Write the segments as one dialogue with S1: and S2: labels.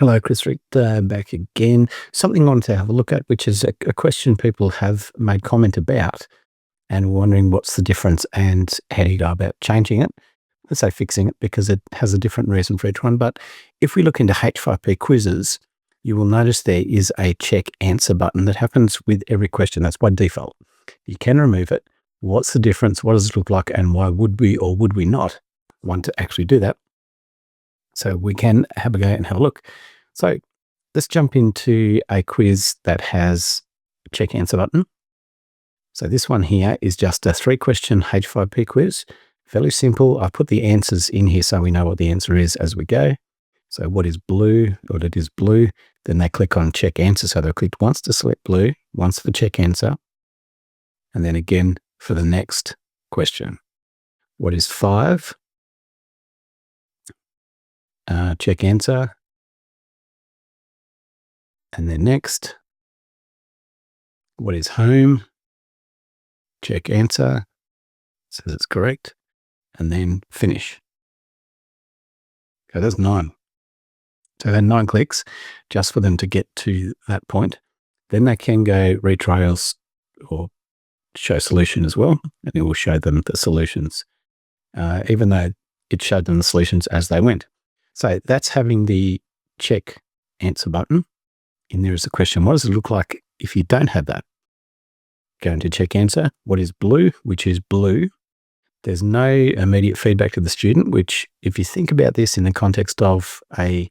S1: Hello, Chris Rick, back again. Something I wanted to have a look at, which is a question people have made comment about and wondering what's the difference and how do you go about changing it. Let's say fixing it, because it has a different reason for each one. But if we look into H5P quizzes, you will notice there is a check answer button that happens with every question. That's by default. You can remove it. What's the difference? What does it look like? And why would we or would we not want to actually do that? So we can have a go and have a look. So let's jump into a quiz that has a check answer button. So this one here is just a 3-question H5P quiz. Fairly simple. I put the answers in here so we know what the answer is as we go. So what is blue? Well, it is blue. Then they click on check answer. So they'll click once to select blue, once for check answer, and then again for the next question. What is 5? Check answer. And then next. What is home? Check answer. Says it's correct. And then finish. Okay, that's 9. So then 9 clicks just for them to get to that point. Then they can go retrials or show solution as well, and it will show them the solutions, even though it showed them the solutions as they went. So that's having the check answer button. And there is the question, what does it look like if you don't have that? Go into check answer. What is blue? Which is blue. There's no immediate feedback to the student, which if you think about this in the context of a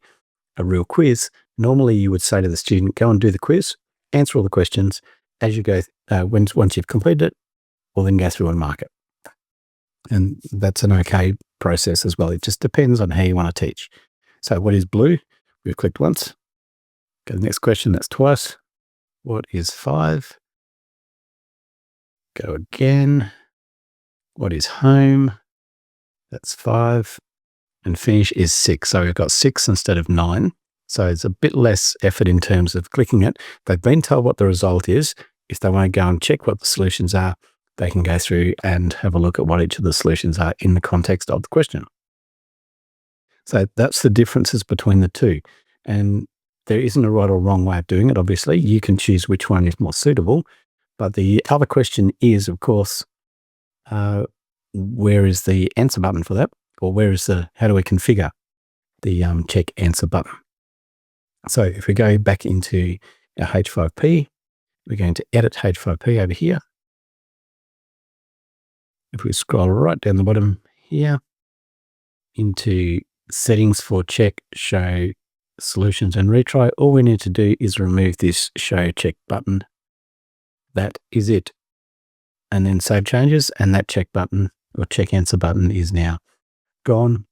S1: real quiz, normally you would say to the student, go and do the quiz, answer all the questions. As you go, once you've completed it, we'll then go through and mark it. And that's an okay process as well. It just depends on how you want to teach. So what is blue? We've clicked once. Go to the next question, that's twice. What is 5? Go again. What is home? That's 5. And finish is 6. So we've got 6 instead of 9. So it's a bit less effort in terms of clicking it. They've been told what the result is. If they want to go and check what the solutions are, they can go through and have a look at what each of the solutions are in the context of the question. So that's the differences between the two. And there isn't a right or wrong way of doing it, obviously. You can choose which one is more suitable. But the other question is, of course, where is the answer button for that? Or how do we configure the check answer button? So if we go back into our H5P, we're going to edit H5P over here. If we scroll right down the bottom here into settings for check, show, solutions and retry, all we need to do is remove this show check button. That is it. And then save changes, and that check button or check answer button is now gone.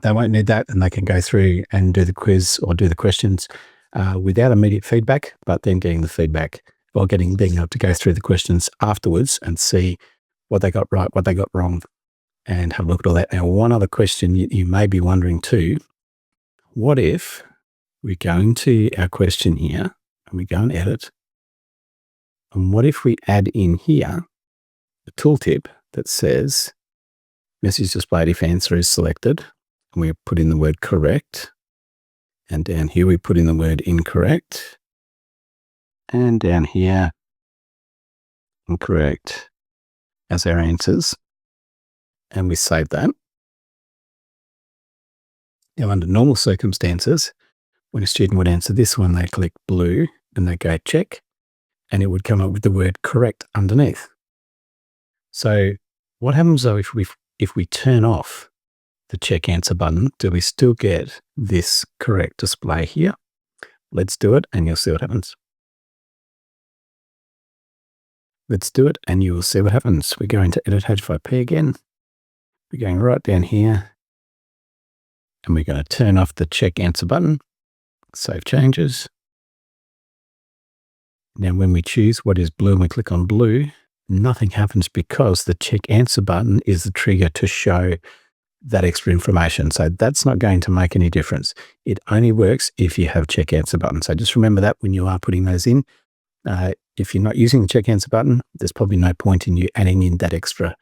S1: They won't need that, and they can go through and do the quiz or do the questions without immediate feedback, but then getting the feedback or being able to go through the questions afterwards and see what they got right, what they got wrong, and have a look at all that. Now, one other question you may be wondering too, what if we go into our question here and we go and edit, and what if we add in here a tooltip that says message displayed if answer is selected, and we put in the word correct, and down here we put in the word incorrect, and down here incorrect as our answers, and we save that. Now, under normal circumstances, when a student would answer this one, they click blue and they go check, and it would come up with the word correct underneath. So what happens though if we turn off the check answer button? Do we still get this correct display here? Let's do it and you'll see what happens. Let's do it and you will see what happens. We're going to edit H5P again. We're going right down here and we're going to turn off the check answer button, save changes. Now, when we choose what is blue and we click on blue, nothing happens because the check answer button is the trigger to show that extra information. So that's not going to make any difference. It only works if you have check answer button. So just remember that when you are putting those in. If you're not using the check answer button, there's probably no point in you adding in that extra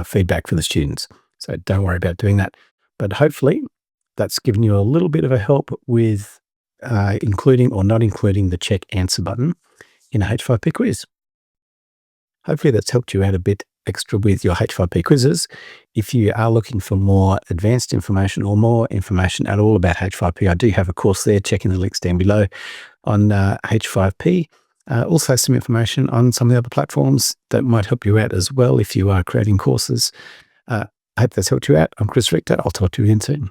S1: feedback for the students. So don't worry about doing that. But hopefully that's given you a little bit of a help with including or not including the check answer button in a H5P quiz. Hopefully that's helped you out a bit extra with your H5P quizzes. If you are looking for more advanced information or more information at all about H5P, I do have a course there. Check in the links down below on H5P. Also some information on some of the other platforms that might help you out as well if you are creating courses. I hope that's helped you out. I'm Chris Richter. I'll talk to you again soon.